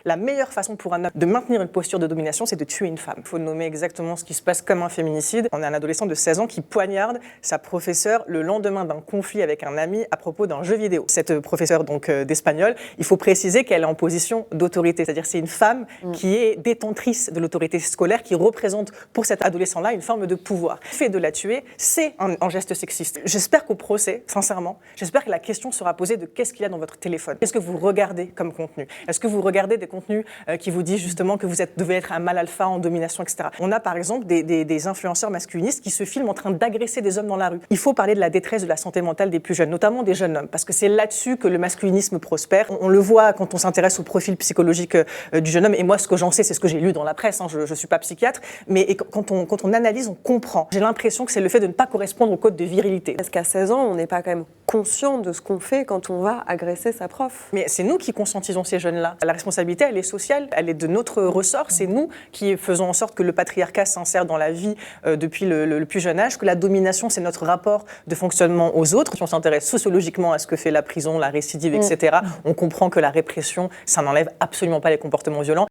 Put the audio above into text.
La meilleure façon pour un homme de maintenir une posture de domination, c'est de tuer une femme. Il faut nommer exactement ce qui se passe comme un féminicide. On a un adolescent de 16 ans qui poignarde sa professeure le lendemain d'un conflit avec un ami à propos d'un jeu vidéo. Cette professeure donc d'espagnol, il faut préciser qu'elle est en position d'autorité, c'est-à-dire c'est une femme qui est détentrice de l'autorité scolaire, qui représente pour cet adolescent-là une forme de pouvoir. Le fait de la tuer, c'est un geste sexiste. J'espère qu'au procès, sincèrement, j'espère que la question sera posée de qu'est-ce qu'il y a dans votre téléphone. Qu'est-ce que vous regardez comme contenu? Est-ce que vous regardez des contenus qui vous disent justement que vous devez être un mâle alpha en domination, etc. On a par exemple des influenceurs masculinistes qui se filment en train d'agresser des hommes dans la rue. Il faut parler de la détresse de la santé mentale des plus jeunes, notamment des jeunes hommes, parce que c'est là-dessus que le masculinisme prospère. On le voit quand on s'intéresse au profil psychologique du jeune homme, et moi ce que j'en sais, c'est ce que j'ai lu dans la presse, hein, je ne suis pas psychiatre, mais quand on analyse, on comprend. J'ai l'impression que c'est le fait de ne pas correspondre au code de virilité. Parce qu'à 16 ans, on n'est pas quand même conscient de ce qu'on fait quand on va agresser sa prof. Mais c'est nous qui conscientisons ces jeunes-là. La responsabilité, elle est sociale, elle est de notre ressort. C'est nous qui faisons en sorte que le patriarcat s'insère dans la vie depuis le plus jeune âge, que la domination, c'est notre rapport de fonctionnement aux autres. Si on s'intéresse sociologiquement à ce que fait la prison, la récidive, etc., on comprend que la répression, ça n'enlève absolument pas les comportements violents.